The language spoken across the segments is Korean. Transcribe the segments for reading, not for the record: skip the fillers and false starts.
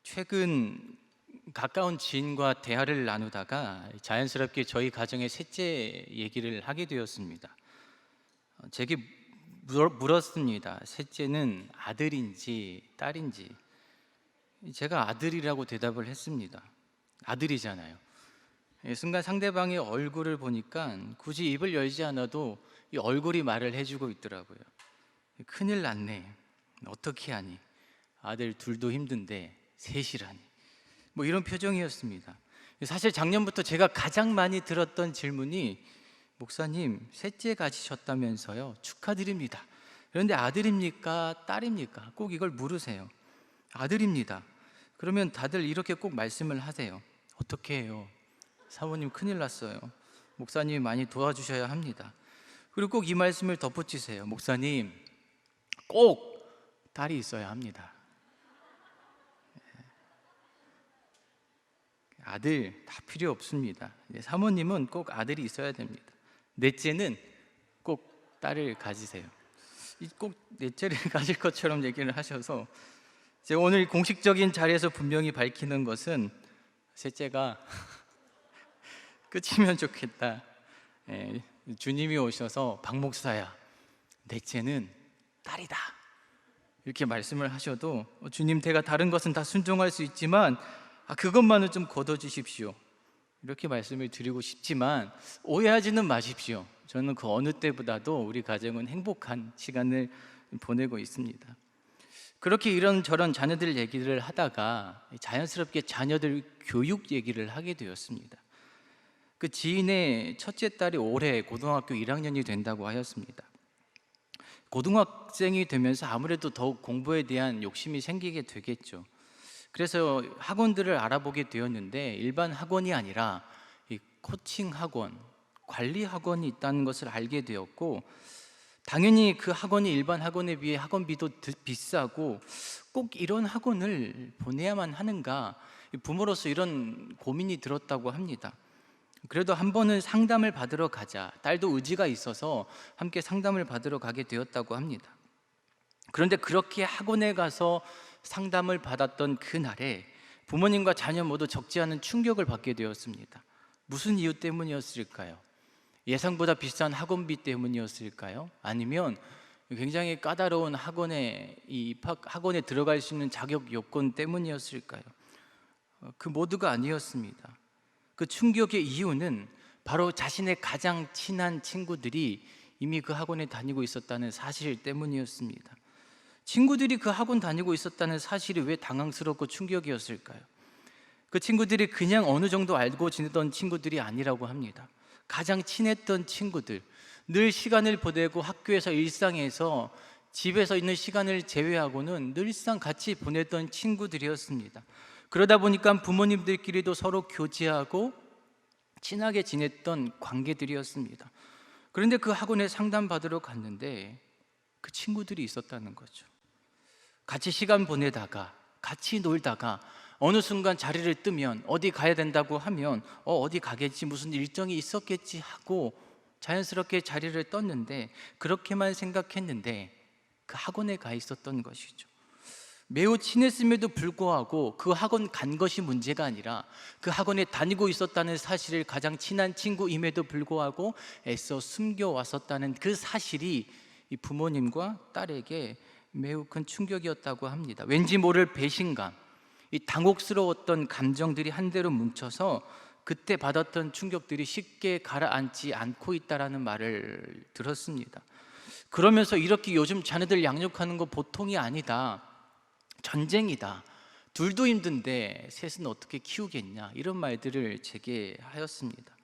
최근 가까운 지인과 대화를 나누다가 자연스럽게 저희 가정의 셋째 얘기를 하게 되었습니다. 제게 물었습니다. 셋째는 아들인지 딸인지. 제가 아들이라고 대답을 했습니다. 아들이잖아요. 순간 상대방의 얼굴을 보니까 굳이 입을 열지 않아도 이 얼굴이 말을 해주고 있더라고요. 큰일 났네. 어떻게 하니? 아들 둘도 힘든데 셋이라니. 뭐 이런 표정이었습니다. 사실 작년부터 제가 가장 많이 들었던 질문이, 목사님 셋째 가지셨다면서요? 축하드립니다. 그런데 아들입니까? 딸입니까? 꼭 이걸 물으세요. 아들입니다. 그러면 다들 이렇게 꼭 말씀을 하세요. 어떻게 해요? 사모님 큰일 났어요. 목사님이 많이 도와주셔야 합니다. 그리고 꼭 이 말씀을 덧붙이세요. 목사님 꼭 딸이 있어야 합니다. 아들 다 필요 없습니다. 사모님은 꼭 아들이 있어야 됩니다. 넷째는 꼭 딸을 가지세요. 꼭 넷째를 가질 것처럼 얘기를 하셔서 제가 오늘 공식적인 자리에서 분명히 밝히는 것은, 셋째가 끝이면 좋겠다. 주님이 오셔서 박 목사야, 넷째는 딸이다, 이렇게 말씀을 하셔도 주님, 제가 다른 것은 다 순종할 수 있지만 그것만은 좀 거둬주십시오, 이렇게 말씀을 드리고 싶지만 오해하지는 마십시오. 저는 그 어느 때보다도 우리 가정은 행복한 시간을 보내고 있습니다. 그렇게 이런저런 자녀들 얘기를 하다가 자연스럽게 자녀들 교육 얘기를 하게 되었습니다. 그 지인의 첫째 딸이 올해 고등학교 1학년이 된다고 하였습니다. 고등학생이 되면서 아무래도 더욱 공부에 대한 욕심이 생기게 되겠죠. 그래서 학원들을 알아보게 되었는데 일반 학원이 아니라 이 코칭 학원, 관리 학원이 있다는 것을 알게 되었고, 당연히 그 학원이 일반 학원에 비해 학원비도 비싸고 꼭 이런 학원을 보내야만 하는가, 부모로서 이런 고민이 들었다고 합니다. 그래도 한 번은 상담을 받으러 가자, 딸도 의지가 있어서 함께 상담을 받으러 가게 되었다고 합니다. 그런데 그렇게 학원에 가서 상담을 받았던 그날에 부모님과 자녀 모두 적지 않은 충격을 받게 되었습니다. 무슨 이유 때문이었을까요? 예상보다 비싼 학원비 때문이었을까요? 아니면 굉장히 까다로운 학원에 들어갈 수 있는 자격 요건 때문이었을까요? 그 모두가 아니었습니다. 그 충격의 이유는 바로 자신의 가장 친한 친구들이 이미 그 학원에 다니고 있었다는 사실 때문이었습니다. 친구들이 그 학원 다니고 있었다는 사실이 왜 당황스럽고 충격이었을까요? 그 친구들이 그냥 어느 정도 알고 지내던 친구들이 아니라고 합니다. 가장 친했던 친구들, 늘 시간을 보내고 학교에서 일상에서 집에서 있는 시간을 제외하고는 늘상 같이 보냈던 친구들이었습니다. 그러다 보니까 부모님들끼리도 서로 교제하고 친하게 지냈던 관계들이었습니다. 그런데 그 학원에 상담받으러 갔는데 그 친구들이 있었다는 거죠. 같이 시간 보내다가 같이 놀다가 어느 순간 자리를 뜨면 어디 가야 된다고 하면 어디 가겠지, 무슨 일정이 있었겠지 하고 자연스럽게 자리를 떴는데, 그렇게만 생각했는데 그 학원에 가 있었던 것이죠. 매우 친했음에도 불구하고 그 학원 간 것이 문제가 아니라 그 학원에 다니고 있었다는 사실을 가장 친한 친구임에도 불구하고 애써 숨겨왔었다는 그 사실이 이 부모님과 딸에게 매우 큰 충격이었다고 합니다. 왠지 모를 배신감, 이 당혹스러웠던 감정들이 한데로 뭉쳐서 그때 받았던 충격들이 쉽게 가라앉지 않고 있다라는 말을 들었습니다. 그러면서 이렇게 요즘 자녀들 양육하는 거 보통이 아니다, 전쟁이다, 둘도 힘든데 셋은 어떻게 키우겠냐, 이런 말들을 제게 하였습니다.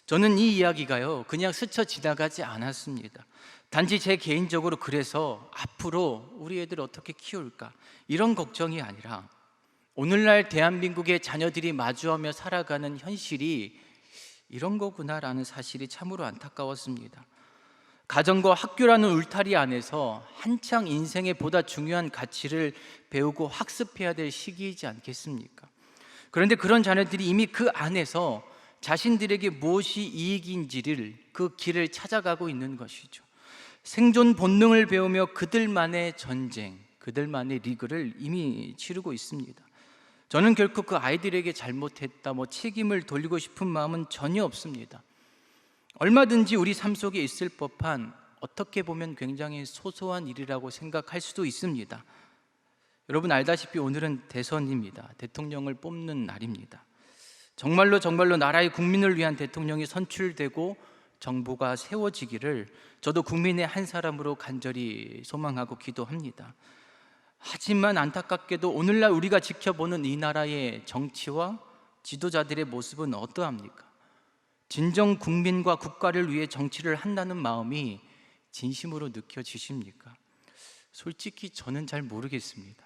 저는 이 이야기가요 그냥 스쳐 지나가지 않았습니다. 단지 제 개인적으로 그래서 앞으로 우리 애들 어떻게 키울까, 이런 걱정이 아니라 오늘날 대한민국의 자녀들이 마주하며 살아가는 현실이 이런 거구나라는 사실이 참으로 안타까웠습니다. 가정과 학교라는 울타리 안에서 한창 인생의 보다 중요한 가치를 배우고 학습해야 될 시기이지 않겠습니까? 그런데 그런 자녀들이 이미 그 안에서 자신들에게 무엇이 이익인지를, 그 길을 찾아가고 있는 것이죠. 생존 본능을 배우며 그들만의 전쟁, 그들만의 리그를 이미 치르고 있습니다. 저는 결코 그 아이들에게 잘못했다, 책임을 돌리고 싶은 마음은 전혀 없습니다. 얼마든지 우리 삶 속에 있을 법한, 어떻게 보면 굉장히 소소한 일이라고 생각할 수도 있습니다. 여러분 알다시피 오늘은 대선입니다. 대통령을 뽑는 날입니다. 정말로 나라의 국민을 위한 대통령이 선출되고 정부가 세워지기를 저도 국민의 한 사람으로 간절히 소망하고 기도합니다. 하지만 안타깝게도 오늘날 우리가 지켜보는 이 나라의 정치와 지도자들의 모습은 어떠합니까? 진정 국민과 국가를 위해 정치를 한다는 마음이 진심으로 느껴지십니까? 솔직히 저는 잘 모르겠습니다.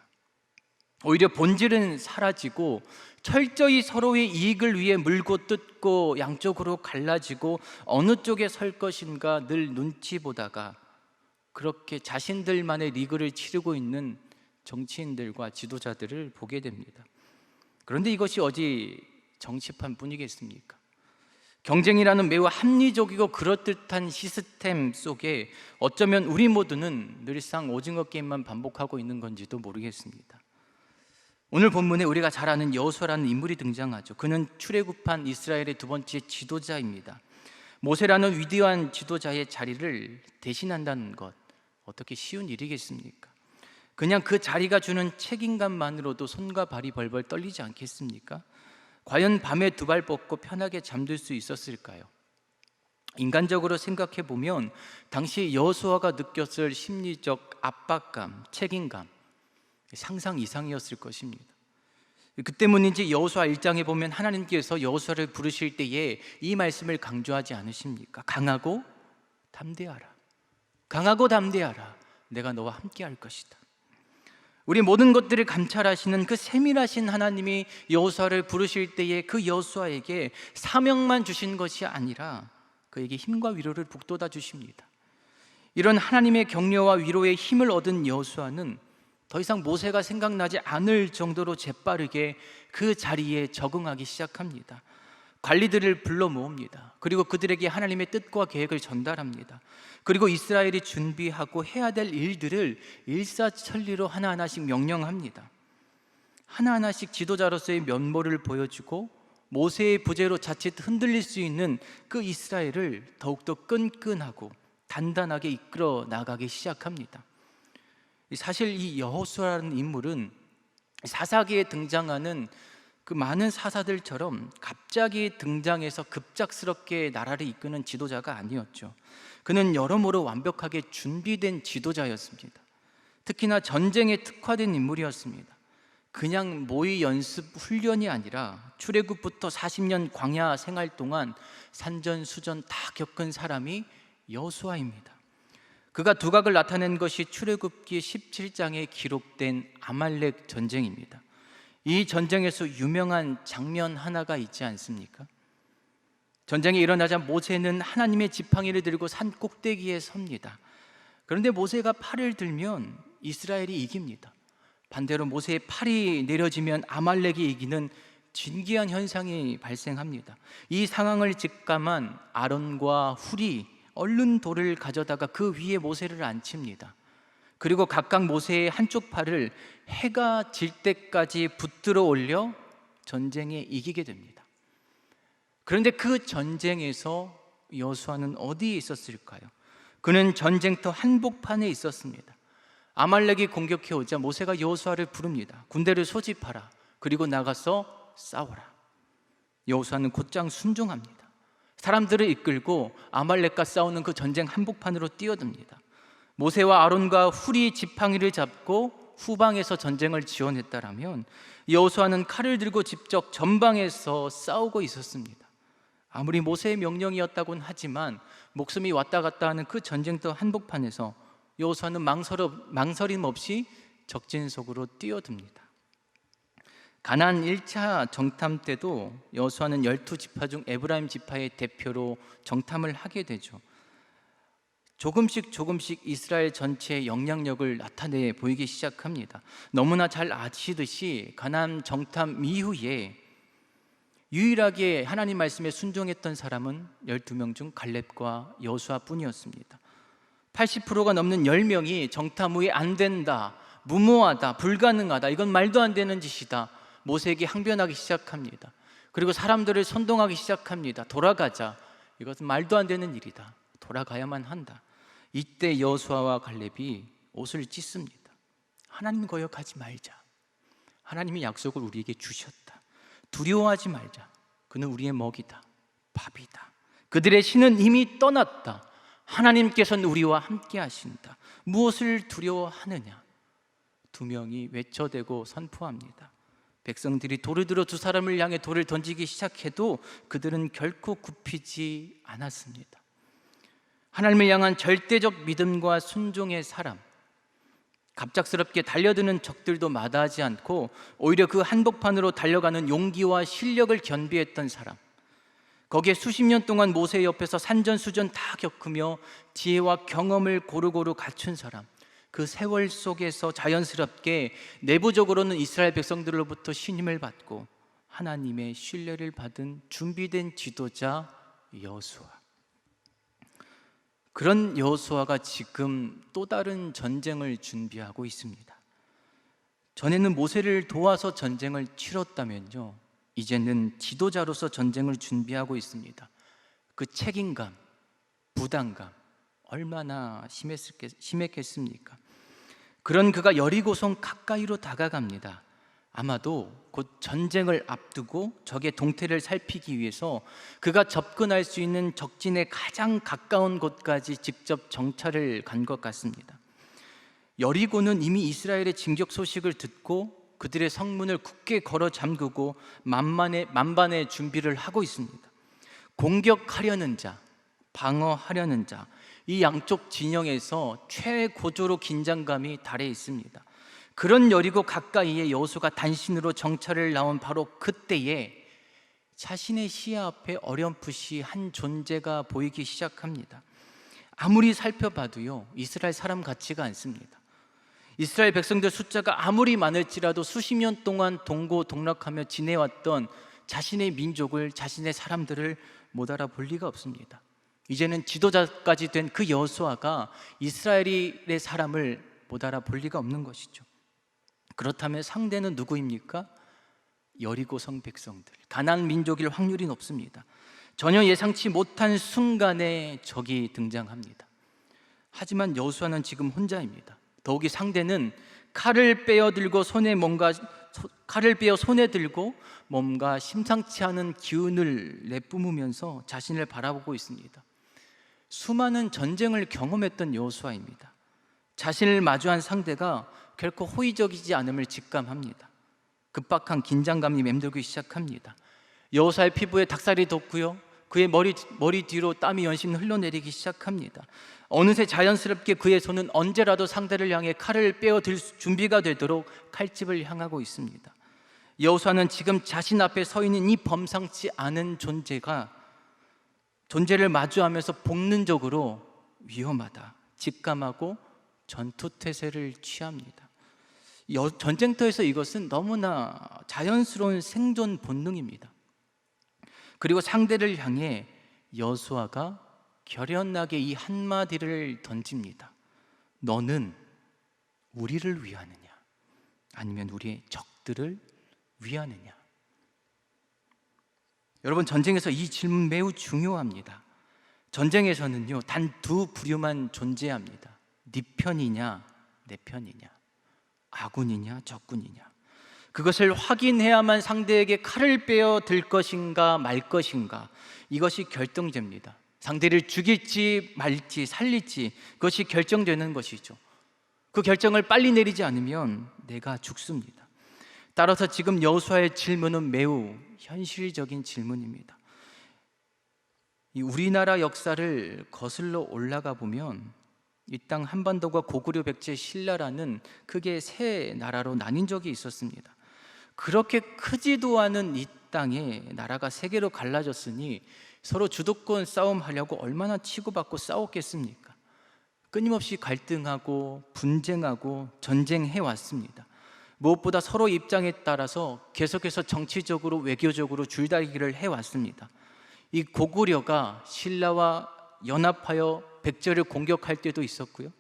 오히려 본질은 사라지고 철저히 서로의 이익을 위해 물고 뜯고 양쪽으로 갈라지고 어느 쪽에 설 것인가 늘 눈치 보다가 그렇게 자신들만의 리그를 치르고 있는 정치인들과 지도자들을 보게 됩니다. 그런데 이것이 어디 정치판 뿐이겠습니까? 경쟁이라는 매우 합리적이고 그럴듯한 시스템 속에 어쩌면 우리 모두는 늘상 오징어 게임만 반복하고 있는 건지도 모르겠습니다. 오늘 본문에 우리가 잘 아는 여호수아라는 인물이 등장하죠. 그는 출애굽한 이스라엘의 두 번째 지도자입니다. 모세라는 위대한 지도자의 자리를 대신한다는 것, 어떻게 쉬운 일이겠습니까? 그냥 그 자리가 주는 책임감만으로도 손과 발이 벌벌 떨리지 않겠습니까? 과연 밤에 두 발 뻗고 편하게 잠들 수 있었을까요? 인간적으로 생각해 보면 당시 여호수아가 느꼈을 심리적 압박감, 책임감, 상상 이상이었을 것입니다. 그 때문인지 여호수아 1장에 보면 하나님께서 여호수아를 부르실 때에 이 말씀을 강조하지 않으십니까? 강하고 담대하라. 강하고 담대하라. 내가 너와 함께 할 것이다. 우리 모든 것들을 감찰하시는 그 세밀하신 하나님이 여호수아를 부르실 때에 그 여호수아에게 사명만 주신 것이 아니라 그에게 힘과 위로를 북돋아 주십니다. 이런 하나님의 격려와 위로의 힘을 얻은 여호수아는 더 이상 모세가 생각나지 않을 정도로 재빠르게 그 자리에 적응하기 시작합니다. 관리들을 불러 모읍니다. 그리고 그들에게 하나님의 뜻과 계획을 전달합니다. 그리고 이스라엘이 준비하고 해야 될 일들을 일사천리로 하나하나씩 명령합니다. 하나하나씩 지도자로서의 면모를 보여주고 모세의 부재로 자칫 흔들릴 수 있는 그 이스라엘을 더욱더 끈끈하고 단단하게 이끌어 나가기 시작합니다. 사실 이 여호수아라는 인물은 사사기에 등장하는 그 많은 사사들처럼 갑자기 등장해서 급작스럽게 나라를 이끄는 지도자가 아니었죠. 그는 여러모로 완벽하게 준비된 지도자였습니다. 특히나 전쟁에 특화된 인물이었습니다. 그냥 모의 연습 훈련이 아니라 출애굽부터 40년 광야 생활 동안 산전수전 다 겪은 사람이 여호수아입니다. 그가 두각을 나타낸 것이 출애굽기 17장에 기록된 아말렉 전쟁입니다. 이 전쟁에서 유명한 장면 하나가 있지 않습니까? 전쟁이 일어나자 모세는 하나님의 지팡이를 들고 산 꼭대기에 섭니다. 그런데 모세가 팔을 들면 이스라엘이 이깁니다. 반대로 모세의 팔이 내려지면 아말렉이 이기는 진기한 현상이 발생합니다. 이 상황을 직감한 아론과 훌이 얼른 돌을 가져다가 그 위에 모세를 앉힙니다. 그리고 각각 모세의 한쪽 팔을 해가 질 때까지 붙들어 올려 전쟁에 이기게 됩니다. 그런데 그 전쟁에서 여호수아는 어디에 있었을까요? 그는 전쟁터 한복판에 있었습니다. 아말렉이 공격해 오자 모세가 여호수아를 부릅니다. 군대를 소집하라. 그리고 나가서 싸워라. 여호수아는 곧장 순종합니다. 사람들을 이끌고 아말렉과 싸우는 그 전쟁 한복판으로 뛰어듭니다. 모세와 아론과 훌이 지팡이를 잡고 후방에서 전쟁을 지원했다라면 여호수아는 칼을 들고 직접 전방에서 싸우고 있었습니다. 아무리 모세의 명령이었다고는 하지만 목숨이 왔다 갔다 하는 그 전쟁터 한복판에서 여호수아는 망설임 없이 적진 속으로 뛰어듭니다. 가나안 1차 정탐 때도 여호수아는 12지파 중 에브라임 지파의 대표로 정탐을 하게 되죠. 조금씩 이스라엘 전체의 영향력을 나타내 보이기 시작합니다. 너무나 잘 아시듯이 가나안 정탐 이후에 유일하게 하나님 말씀에 순종했던 사람은 12명 중 갈렙과 여호수아 뿐이었습니다. 80%가 넘는 10명이 정탐 후에 안 된다, 무모하다, 불가능하다, 이건 말도 안 되는 짓이다, 모세에게 항변하기 시작합니다. 그리고 사람들을 선동하기 시작합니다. 돌아가자. 이것은 말도 안 되는 일이다. 돌아가야만 한다. 이때 여호수아와 갈렙이 옷을 찢습니다. 하나님 거역하지 말자. 하나님이 약속을 우리에게 주셨다. 두려워하지 말자. 그는 우리의 먹이다. 밥이다. 그들의 신은 이미 떠났다. 하나님께서는 우리와 함께 하신다. 무엇을 두려워하느냐? 두 명이 외쳐대고 선포합니다. 백성들이 돌을 들어 두 사람을 향해 돌을 던지기 시작해도 그들은 결코 굽히지 않았습니다. 하나님을 향한 절대적 믿음과 순종의 사람, 갑작스럽게 달려드는 적들도 마다하지 않고 오히려 그 한복판으로 달려가는 용기와 실력을 겸비했던 사람, 거기에 수십 년 동안 모세 옆에서 산전수전 다 겪으며 지혜와 경험을 고루고루 갖춘 사람, 그 세월 속에서 자연스럽게 내부적으로는 이스라엘 백성들로부터 신임을 받고 하나님의 신뢰를 받은 준비된 지도자 여호수아. 그런 여호수아가 지금 또 다른 전쟁을 준비하고 있습니다. 전에는 모세를 도와서 전쟁을 치렀다면요, 이제는 지도자로서 전쟁을 준비하고 있습니다. 그 책임감, 부담감 얼마나 심했겠습니까? 그런 그가 여리고성 가까이로 다가갑니다. 아마도 곧 전쟁을 앞두고 적의 동태를 살피기 위해서 그가 접근할 수 있는 적진의 가장 가까운 곳까지 직접 정찰을 간 것 같습니다. 여리고는 이미 이스라엘의 진격 소식을 듣고 그들의 성문을 굳게 걸어 잠그고 만반의 준비를 하고 있습니다. 공격하려는 자, 방어하려는 자, 이 양쪽 진영에서 최고조로 긴장감이 달해 있습니다. 그런 여리고 가까이에 여호수아가 단신으로 정찰을 나온 바로 그때에 자신의 시야 앞에 어렴풋이 한 존재가 보이기 시작합니다. 아무리 살펴봐도요, 이스라엘 사람 같지가 않습니다. 이스라엘 백성들 숫자가 아무리 많을지라도 수십 년 동안 동고동락하며 지내왔던 자신의 민족을, 자신의 사람들을 못 알아볼 리가 없습니다. 이제는 지도자까지 된 그 여호수아가 이스라엘의 사람을 못 알아볼 리가 없는 것이죠. 그렇다면 상대는 누구입니까? 여리고성 백성들, 가나안 민족일 확률이 높습니다. 전혀 예상치 못한 순간에 적이 등장합니다. 하지만 여호수아는 지금 혼자입니다. 더욱이 상대는 칼을 빼어 손에 들고 뭔가 심상치 않은 기운을 내뿜으면서 자신을 바라보고 있습니다. 수많은 전쟁을 경험했던 여호수아입니다. 자신을 마주한 상대가 결코 호의적이지 않음을 직감합니다. 급박한 긴장감이 맴돌기 시작합니다. 여호수아의 피부에 닭살이 돋고요, 그의 머리 뒤로 땀이 연신 흘러내리기 시작합니다. 어느새 자연스럽게 그의 손은 언제라도 상대를 향해 칼을 빼어 들 준비가 되도록 칼집을 향하고 있습니다. 여호수아는 지금 자신 앞에 서 있는 이 범상치 않은 존재를 마주하면서 본능적으로 위험하다 직감하고 전투태세를 취합니다. 전쟁터에서 이것은 너무나 자연스러운 생존 본능입니다. 그리고 상대를 향해 여호수아가 결연하게 이 한마디를 던집니다. 너는 우리를 위하느냐, 아니면 우리의 적들을 위하느냐? 여러분, 전쟁에서 이 질문 매우 중요합니다. 전쟁에서는요, 단 두 부류만 존재합니다. 네 편이냐, 내 편이냐, 아군이냐, 적군이냐. 그것을 확인해야만 상대에게 칼을 빼어 들 것인가 말 것인가, 이것이 결정됩니다. 상대를 죽일지 말지 살릴지, 그것이 결정되는 것이죠. 그 결정을 빨리 내리지 않으면 내가 죽습니다. 따라서 지금 여호수아의 질문은 매우 현실적인 질문입니다. 이 우리나라 역사를 거슬러 올라가 보면 이 땅 한반도가 고구려 백제 신라라는 크게 세 나라로 나뉜 적이 있었습니다. 그렇게 크지도 않은 이 땅에 나라가 세 개로 갈라졌으니 서로 주도권 싸움하려고 얼마나 치고받고 싸웠겠습니까? 끊임없이 갈등하고 분쟁하고 전쟁해 왔습니다. 무엇보다 서로 입장에 따라서 계속해서 정치적으로 외교적으로 줄다리기를 해왔습니다. 이 고구려가 신라와 연합하여 백제를 공격할 때도 있었고요,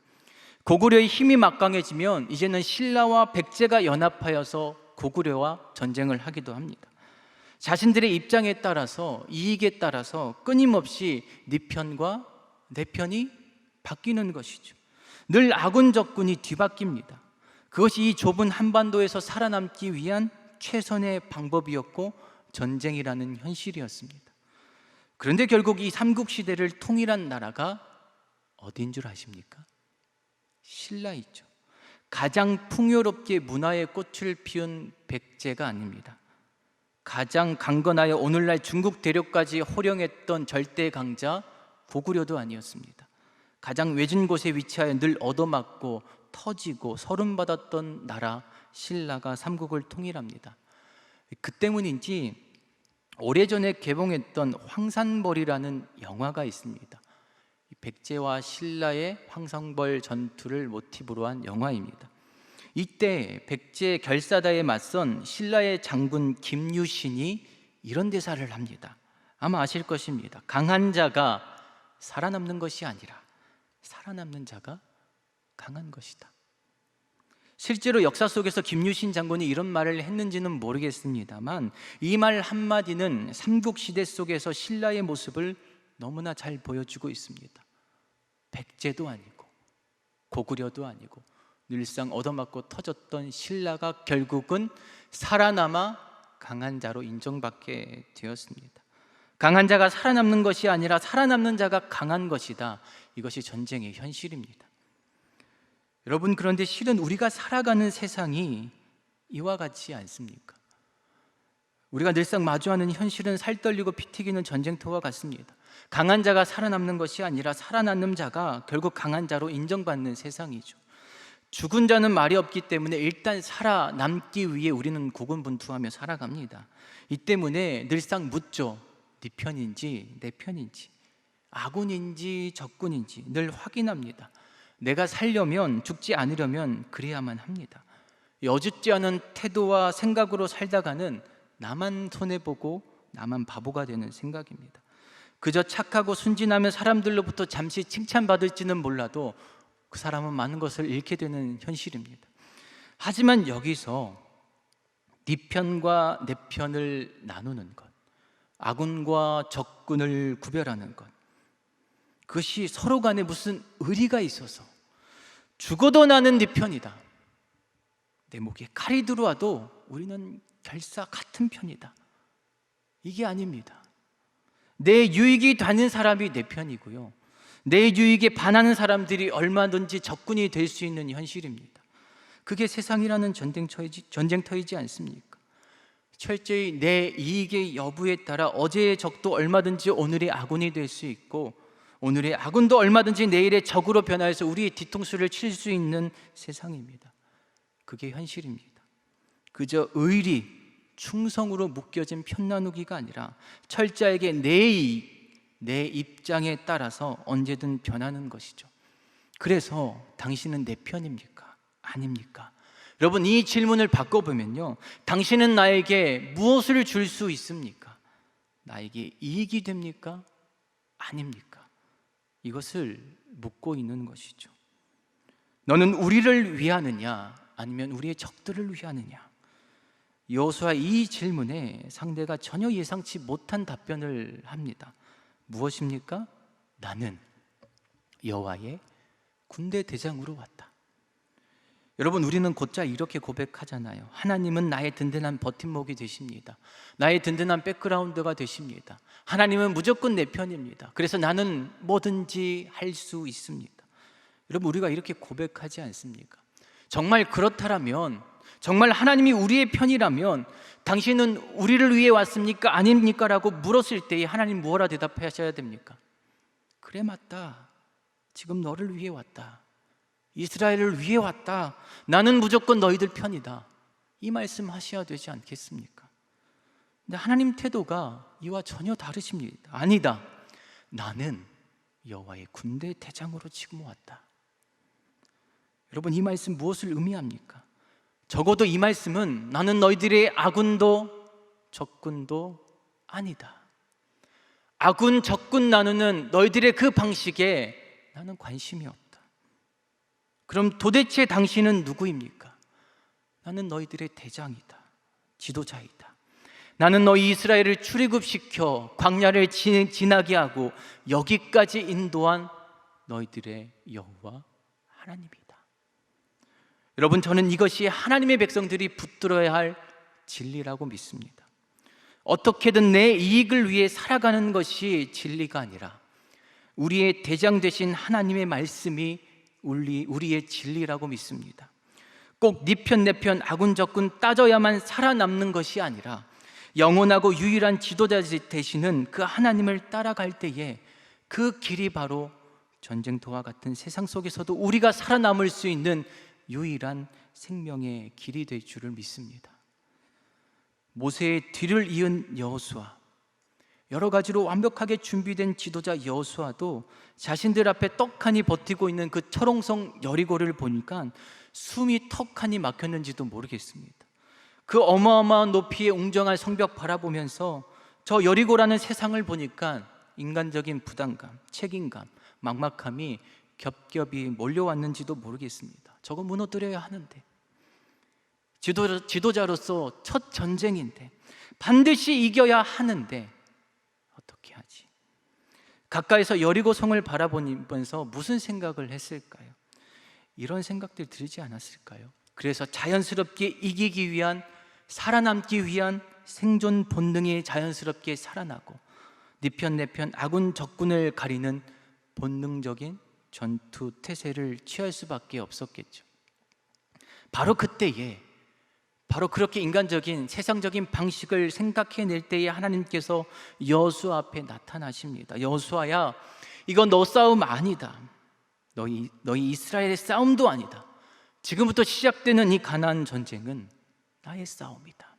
고구려의 힘이 막강해지면 이제는 신라와 백제가 연합하여서 고구려와 전쟁을 하기도 합니다. 자신들의 입장에 따라서, 이익에 따라서 끊임없이 네 편과 내 편이 바뀌는 것이죠. 늘 아군 적군이 뒤바뀝니다. 그것이 이 좁은 한반도에서 살아남기 위한 최선의 방법이었고 전쟁이라는 현실이었습니다. 그런데 결국 이 삼국시대를 통일한 나라가 어디인 줄 아십니까? 신라이죠. 가장 풍요롭게 문화의 꽃을 피운 백제가 아닙니다. 가장 강건하여 오늘날 중국 대륙까지 호령했던 절대 강자 고구려도 아니었습니다. 가장 외진 곳에 위치하여 늘 얻어맞고 터지고 서름받았던 나라 신라가 삼국을 통일합니다. 그 때문인지 오래전에 개봉했던 황산벌이라는 영화가 있습니다. 백제와 신라의 황산벌 전투를 모티브로 한 영화입니다. 이때 백제 결사다에 맞선 신라의 장군 김유신이 이런 대사를 합니다. 아마 아실 것입니다. 강한 자가 살아남는 것이 아니라 살아남는 자가 강한 것이다. 실제로 역사 속에서 김유신 장군이 이런 말을 했는지는 모르겠습니다만 이 말 한마디는 삼국시대 속에서 신라의 모습을 너무나 잘 보여주고 있습니다. 백제도 아니고 고구려도 아니고 늘상 얻어맞고 터졌던 신라가 결국은 살아남아 강한 자로 인정받게 되었습니다. 강한 자가 살아남는 것이 아니라 살아남는 자가 강한 것이다. 이것이 전쟁의 현실입니다. 여러분, 그런데 실은 우리가 살아가는 세상이 이와 같지 않습니까? 우리가 늘상 마주하는 현실은 살떨리고 피 튀기는 전쟁터와 같습니다. 강한 자가 살아남는 것이 아니라 살아남는 자가 결국 강한 자로 인정받는 세상이죠. 죽은 자는 말이 없기 때문에 일단 살아남기 위해 우리는 고군분투하며 살아갑니다. 이 때문에 늘상 묻죠. 네 편인지 내 편인지, 아군인지 적군인지 늘 확인합니다. 내가 살려면, 죽지 않으려면 그래야만 합니다. 여쭙지 않은 태도와 생각으로 살다가는 나만 손해보고 나만 바보가 되는 생각입니다. 그저 착하고 순진하면 사람들로부터 잠시 칭찬받을지는 몰라도 그 사람은 많은 것을 잃게 되는 현실입니다. 하지만 여기서 네 편과 내 편을 나누는 것, 아군과 적군을 구별하는 것, 그것이 서로 간에 무슨 의리가 있어서 죽어도 나는 네 편이다, 내 목에 칼이 들어와도 우리는 결사 같은 편이다, 이게 아닙니다. 내 유익이 되는 사람이 내 편이고요, 내 유익에 반하는 사람들이 얼마든지 적군이 될 수 있는 현실입니다. 그게 세상이라는 전쟁터이지 않습니까? 철저히 내 이익의 여부에 따라 어제의 적도 얼마든지 오늘의 아군이 될 수 있고 오늘의 아군도 얼마든지 내일의 적으로 변화해서 우리의 뒤통수를 칠 수 있는 세상입니다. 그게 현실입니다. 그저 의리, 충성으로 묶여진 편 나누기가 아니라 철저하게 내 이익, 내 입장에 따라서 언제든 변하는 것이죠. 그래서 당신은 내 편입니까? 아닙니까? 여러분, 이 질문을 바꿔보면요, 당신은 나에게 무엇을 줄 수 있습니까? 나에게 이익이 됩니까? 아닙니까? 이것을 묻고 있는 것이죠. 너는 우리를 위하느냐 아니면 우리의 적들을 위하느냐? 여호수아 이 질문에 상대가 전혀 예상치 못한 답변을 합니다. 무엇입니까? 나는 여호와의 군대 대장으로 왔다. 여러분, 우리는 곧잘 이렇게 고백하잖아요. 하나님은 나의 든든한 버팀목이 되십니다. 나의 든든한 백그라운드가 되십니다. 하나님은 무조건 내 편입니다. 그래서 나는 뭐든지 할 수 있습니다. 여러분, 우리가 이렇게 고백하지 않습니까? 정말 그렇다라면, 정말 하나님이 우리의 편이라면 당신은 우리를 위해 왔습니까? 아닙니까? 라고 물었을 때에 하나님 무엇라 대답하셔야 됩니까? 그래, 맞다. 지금 너를 위해 왔다. 이스라엘을 위해 왔다. 나는 무조건 너희들 편이다. 이 말씀 하셔야 되지 않겠습니까? 근데 하나님 태도가 이와 전혀 다르십니다. 아니다. 나는 여호와의 군대 대장으로 지금 왔다. 여러분, 이 말씀 무엇을 의미합니까? 적어도 이 말씀은 나는 너희들의 아군도 적군도 아니다. 아군, 적군 나누는 너희들의 그 방식에 나는 관심이 없다. 그럼 도대체 당신은 누구입니까? 나는 너희들의 대장이다. 지도자이다. 나는 너희 이스라엘을 출애굽시켜 광야를 지나게 하고 여기까지 인도한 너희들의 여호와 하나님이다. 여러분, 저는 이것이 하나님의 백성들이 붙들어야 할 진리라고 믿습니다. 어떻게든 내 이익을 위해 살아가는 것이 진리가 아니라 우리의 대장 되신 하나님의 말씀이 우리의 진리라고 믿습니다. 꼭 네 편 내 편 아군 적군 따져야만 살아남는 것이 아니라 영원하고 유일한 지도자 되시는 그 하나님을 따라갈 때에 그 길이 바로 전쟁터와 같은 세상 속에서도 우리가 살아남을 수 있는 유일한 생명의 길이 될 줄을 믿습니다. 모세의 뒤를 이은 여호수아, 여러 가지로 완벽하게 준비된 지도자 여호수아도 자신들 앞에 떡하니 버티고 있는 그 철옹성 여리고를 보니까 숨이 턱하니 막혔는지도 모르겠습니다. 그 어마어마한 높이의 웅장한 성벽 바라보면서 저 여리고라는 세상을 보니까 인간적인 부담감, 책임감, 막막함이 겹겹이 몰려왔는지도 모르겠습니다. 저거 무너뜨려야 하는데, 지도자로서 첫 전쟁인데 반드시 이겨야 하는데 어떻게 하지? 가까이서 여리고성을 바라보면서 무슨 생각을 했을까요? 이런 생각들 들지 않았을까요? 그래서 자연스럽게 이기기 위한, 살아남기 위한 생존 본능이 자연스럽게 살아나고 네 편 내 편 아군 적군을 가리는 본능적인 전투 태세를 취할 수밖에 없었겠죠. 바로 그때에, 바로 그렇게 인간적인 세상적인 방식을 생각해낼 때에 하나님께서 여호수아 앞에 나타나십니다. 여호수아야, 이건 너 싸움 아니다. 너희 이스라엘의 싸움도 아니다. 지금부터 시작되는 이 가나안 전쟁은 나의 싸움이다.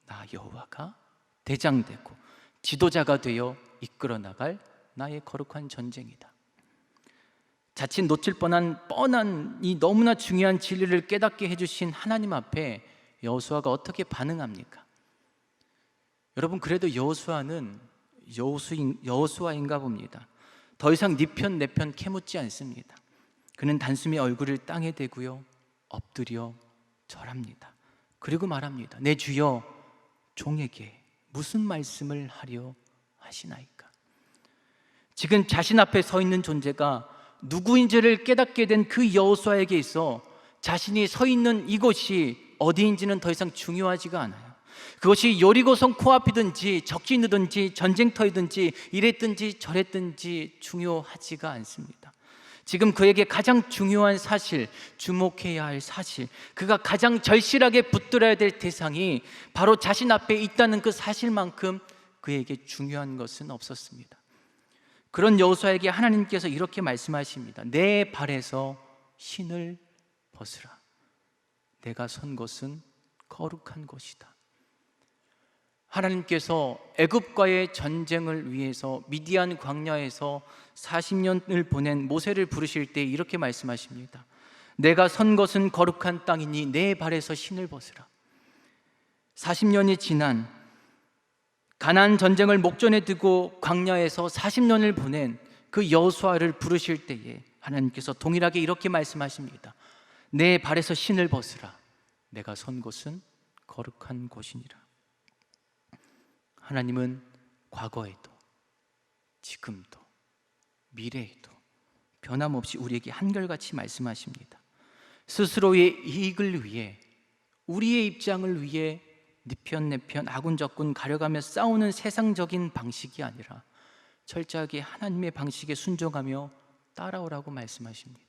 나 여호와가 대장되고 지도자가 되어 이끌어 나갈 나의 거룩한 전쟁이다. 자칫 놓칠 뻔한 이 너무나 중요한 진리를 깨닫게 해주신 하나님 앞에 여호수아가 어떻게 반응합니까? 여러분, 그래도 여호수아는 여호수아인가 봅니다. 더 이상 네 편 내 편 캐묻지 않습니다. 그는 단숨에 얼굴을 땅에 대고요 엎드려 절합니다. 그리고 말합니다. 내 주여, 종에게 무슨 말씀을 하려 하시나이까? 지금 자신 앞에 서 있는 존재가 누구인지를 깨닫게 된 그 여호수아에게 있어 자신이 서 있는 이곳이 어디인지는 더 이상 중요하지가 않아요. 그것이 여리고성 코앞이든지 적진이든지 전쟁터이든지 이랬든지 저랬든지 중요하지가 않습니다. 지금 그에게 가장 중요한 사실, 주목해야 할 사실, 그가 가장 절실하게 붙들어야 될 대상이 바로 자신 앞에 있다는 그 사실만큼 그에게 중요한 것은 없었습니다. 그런 여호수아에게 하나님께서 이렇게 말씀하십니다. 내 발에서 신을 벗으라. 내가 선 곳은 거룩한 곳이다. 하나님께서 애굽과의 전쟁을 위해서 미디안 광야에서 40년을 보낸 모세를 부르실 때 이렇게 말씀하십니다. 내가 선 것은 거룩한 땅이니 내 발에서 신을 벗으라. 40년이 지난 가나안 전쟁을 목전에 두고 광야에서 40년을 보낸 그 여호수아를 부르실 때에 하나님께서 동일하게 이렇게 말씀하십니다. 내 발에서 신을 벗으라. 내가 선 곳은 거룩한 곳이니라. 하나님은 과거에도 지금도 미래에도 변함없이 우리에게 한결같이 말씀하십니다. 스스로의 이익을 위해, 우리의 입장을 위해 네 편 내 편 아군 적군 가려가며 싸우는 세상적인 방식이 아니라 철저하게 하나님의 방식에 순종하며 따라오라고 말씀하십니다.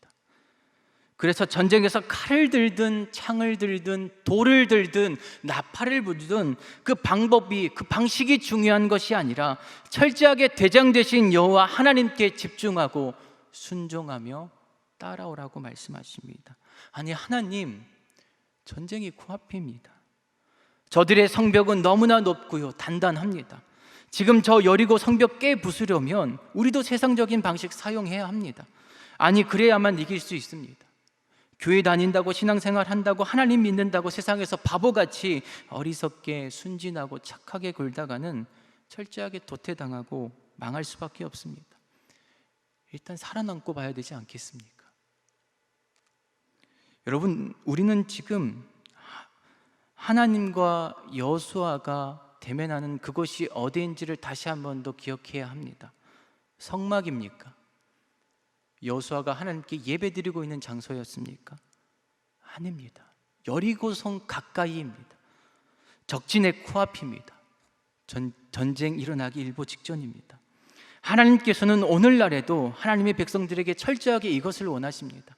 그래서 전쟁에서 칼을 들든 창을 들든 돌을 들든 나팔을 부르든 그 방법이, 그 방식이 중요한 것이 아니라 철저하게 대장 되신 여호와 하나님께 집중하고 순종하며 따라오라고 말씀하십니다. 아니, 하나님, 전쟁이 코앞입니다. 저들의 성벽은 너무나 높고요 단단합니다. 지금 저 여리고 성벽 깨부수려면 우리도 세상적인 방식 사용해야 합니다. 아니, 그래야만 이길 수 있습니다. 교회 다닌다고, 신앙생활 한다고, 하나님 믿는다고 세상에서 바보같이 어리석게 순진하고 착하게 굴다가는 철저하게 도태당하고 망할 수밖에 없습니다. 일단 살아남고 봐야 되지 않겠습니까? 여러분, 우리는 지금 하나님과 여호수아가 대면하는 그곳이 어디인지를 다시 한 번 더 기억해야 합니다. 성막입니까? 여호수아가 하나님께 예배드리고 있는 장소였습니까? 아닙니다. 여리고성 가까이입니다. 적진의 코앞입니다. 전쟁 일어나기 일보 직전입니다. 하나님께서는 오늘날에도 하나님의 백성들에게 철저하게 이것을 원하십니다.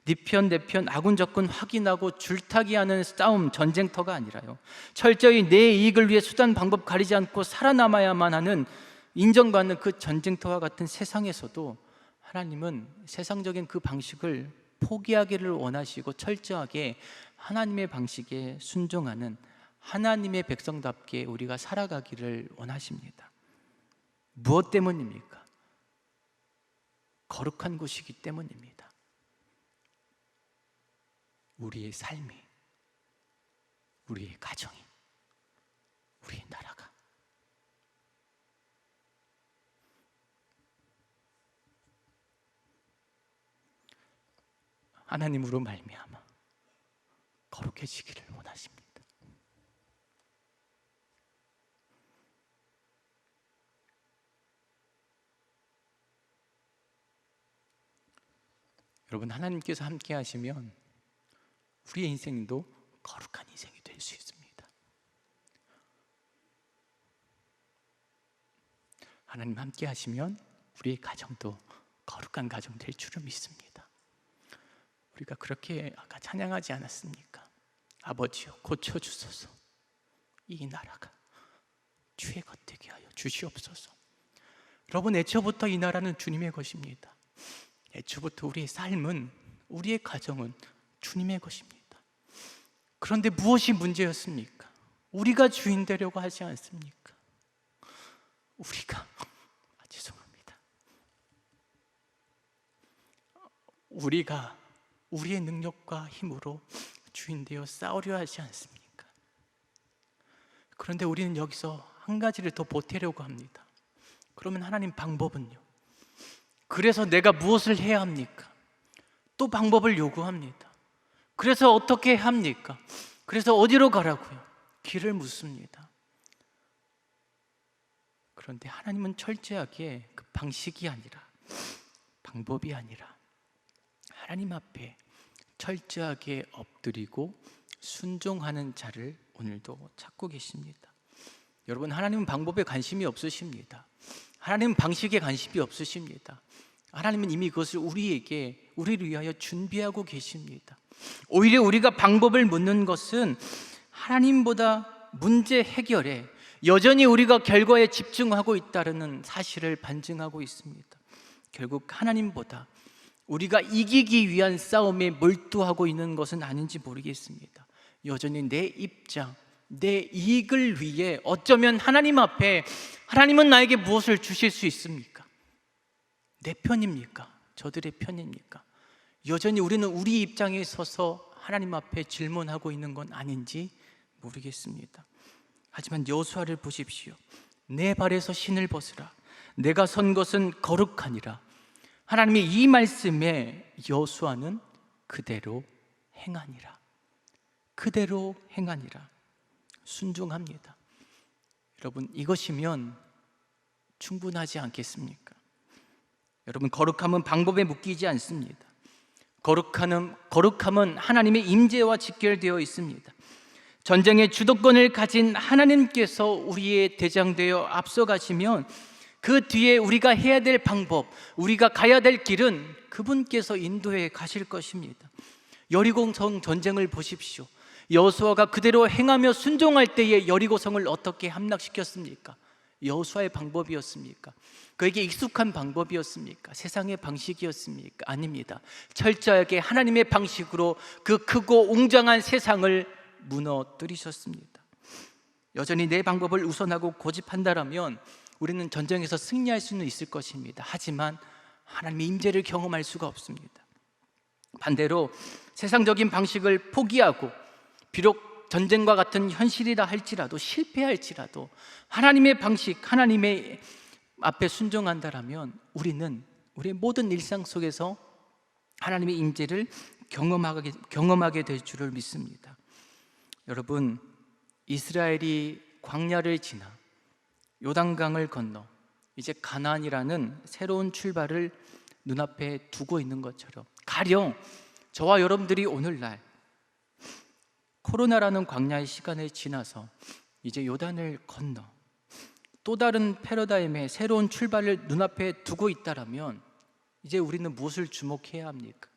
네 편 내 편 아군 적군 확인하고 줄타기하는 싸움, 전쟁터가 아니라요, 철저히 내 이익을 위해 수단 방법 가리지 않고 살아남아야만 하는, 인정받는 그 전쟁터와 같은 세상에서도 하나님은 세상적인 그 방식을 포기하기를 원하시고 철저하게 하나님의 방식에 순종하는 하나님의 백성답게 우리가 살아가기를 원하십니다. 무엇 때문입니까? 거룩한 곳이기 때문입니다. 우리의 삶이, 우리의 가정이, 우리의 나라가. 하나님으로 말미암아 거룩해지기를 원하십니다. 여러분, 하나님께서 함께 하시면 우리의 인생도 거룩한 인생이 될 수 있습니다. 하나님 함께 하시면 우리의 가정도 거룩한 가정 될 줄을 믿습니다. 우리가 그렇게 아까 찬양하지 않았습니까? 아버지여 고쳐주소서, 이 나라가 주의 것 되게 하여 주시옵소서. 여러분, 애초부터 이 나라는 주님의 것입니다. 애초부터 우리의 삶은, 우리의 가정은 주님의 것입니다. 그런데 무엇이 문제였습니까? 우리가 주인 되려고 하지 않습니까? 죄송합니다. 우리가 우리의 능력과 힘으로 주인 되어 싸우려 하지 않습니까? 그런데 우리는 여기서 한 가지를 더 보태려고 합니다. 그러면 하나님, 방법은요? 그래서 내가 무엇을 해야 합니까? 또 방법을 요구합니다. 그래서 어떻게 합니까? 그래서 어디로 가라고요? 길을 묻습니다. 그런데 하나님은 철저하게 그 방식이 아니라, 방법이 아니라 하나님 앞에 철저하게 엎드리고 순종하는 자를 오늘도 찾고 계십니다. 여러분, 하나님은 방법에 관심이 없으십니다. 하나님은 방식에 관심이 없으십니다. 하나님은 이미 그것을 우리를 위하여 준비하고 계십니다. 오히려 우리가 방법을 묻는 것은 하나님보다 문제 해결에 여전히 우리가 결과에 집중하고 있다는 사실을 반증하고 있습니다. 결국 하나님보다 우리가 이기기 위한 싸움에 몰두하고 있는 것은 아닌지 모르겠습니다. 여전히 내 입장, 내 이익을 위해 어쩌면 하나님 앞에, 하나님은 나에게 무엇을 주실 수 있습니까? 내 편입니까? 저들의 편입니까? 여전히 우리는 우리 입장에 서서 하나님 앞에 질문하고 있는 건 아닌지 모르겠습니다. 하지만 여호수아를 보십시오. 내 발에서 신을 벗으라. 내가 선 것은 거룩하니라. 하나님의 이 말씀에 여호수아는 그대로 행하니라. 그대로 행하니라. 순종합니다. 여러분, 이것이면 충분하지 않겠습니까? 여러분, 거룩함은 방법에 묶이지 않습니다. 거룩함은 하나님의 임재와 직결되어 있습니다. 전쟁의 주도권을 가진 하나님께서 우리의 대장 되어 앞서가시면 그 뒤에 우리가 해야 될 방법, 우리가 가야 될 길은 그분께서 인도해 가실 것입니다. 여리고성 전쟁을 보십시오. 여호수아가 그대로 행하며 순종할 때에 여리고성을 어떻게 함락시켰습니까? 여호수아의 방법이었습니까? 그에게 익숙한 방법이었습니까? 세상의 방식이었습니까? 아닙니다. 철저하게 하나님의 방식으로 그 크고 웅장한 세상을 무너뜨리셨습니다. 여전히 내 방법을 우선하고 고집한다라면 우리는 전쟁에서 승리할 수는 있을 것입니다. 하지만 하나님의 임재를 경험할 수가 없습니다. 반대로 세상적인 방식을 포기하고 비록 전쟁과 같은 현실이라 할지라도, 실패할지라도 하나님의 방식, 하나님의 앞에 순종한다라면 우리는 우리의 모든 일상 속에서 하나님의 임재를 경험하게 될 줄을 믿습니다. 여러분, 이스라엘이 광야를 지나 요단강을 건너 이제 가나안이라는 새로운 출발을 눈앞에 두고 있는 것처럼, 가령 저와 여러분들이 오늘날 코로나라는 광야의 시간을 지나서 이제 요단을 건너 또 다른 패러다임의 새로운 출발을 눈앞에 두고 있다라면, 이제 우리는 무엇을 주목해야 합니까?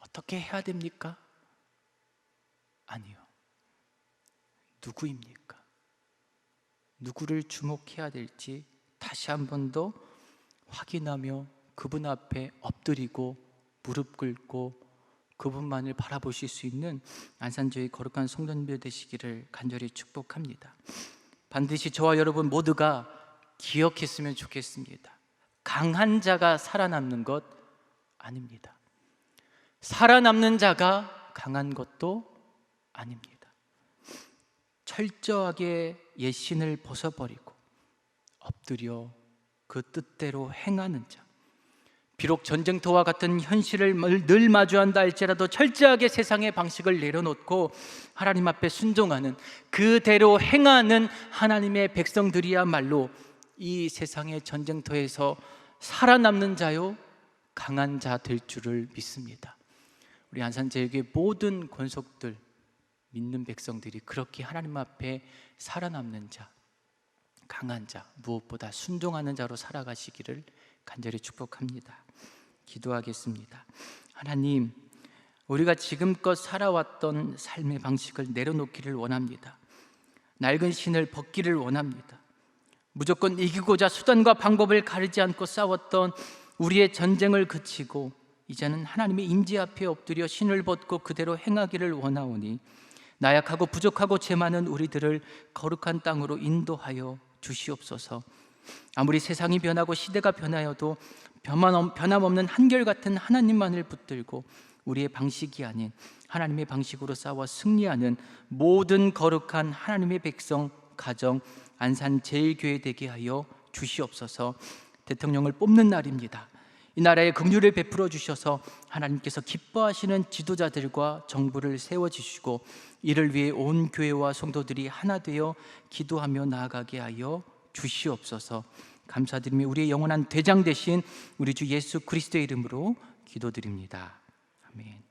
어떻게 해야 됩니까? 아니요. 누구입니까? 누구를 주목해야 될지 다시 한 번 더 확인하며 그분 앞에 엎드리고 무릎 꿇고 그분만을 바라보실 수 있는 안산교회 거룩한 성도님들 되시기를 간절히 축복합니다. 반드시 저와 여러분 모두가 기억했으면 좋겠습니다. 강한 자가 살아남는 것 아닙니다. 살아남는 자가 강한 것도 아닙니다. 철저하게 옛 신을 벗어버리고 엎드려 그 뜻대로 행하는 자, 비록 전쟁터와 같은 현실을 늘 마주한다 할지라도 철저하게 세상의 방식을 내려놓고 하나님 앞에 순종하는, 그대로 행하는 하나님의 백성들이야말로 이 세상의 전쟁터에서 살아남는 자요 강한 자 될 줄을 믿습니다. 우리 안산제일교회 모든 권속들, 믿는 백성들이 그렇게 하나님 앞에 살아남는 자, 강한 자, 무엇보다 순종하는 자로 살아가시기를 간절히 축복합니다. 기도하겠습니다. 하나님, 우리가 지금껏 살아왔던 삶의 방식을 내려놓기를 원합니다. 낡은 신을 벗기를 원합니다. 무조건 이기고자 수단과 방법을 가리지 않고 싸웠던 우리의 전쟁을 그치고 이제는 하나님의 임재 앞에 엎드려 신을 벗고 그대로 행하기를 원하오니, 나약하고 부족하고 죄 많은 우리들을 거룩한 땅으로 인도하여 주시옵소서. 아무리 세상이 변하고 시대가 변하여도 변함없는 한결같은 하나님만을 붙들고 우리의 방식이 아닌 하나님의 방식으로 싸워 승리하는 모든 거룩한 하나님의 백성, 가정, 안산제일교회 되게 하여 주시옵소서. 대통령을 뽑는 날입니다. 이 나라에 긍휼을 베풀어 주셔서 하나님께서 기뻐하시는 지도자들과 정부를 세워주시고 이를 위해 온 교회와 성도들이 하나 되어 기도하며 나아가게 하여 주시옵소서. 감사드리며 우리의 영원한 대장 되신 우리 주 예수 그리스도의 이름으로 기도드립니다. 아멘.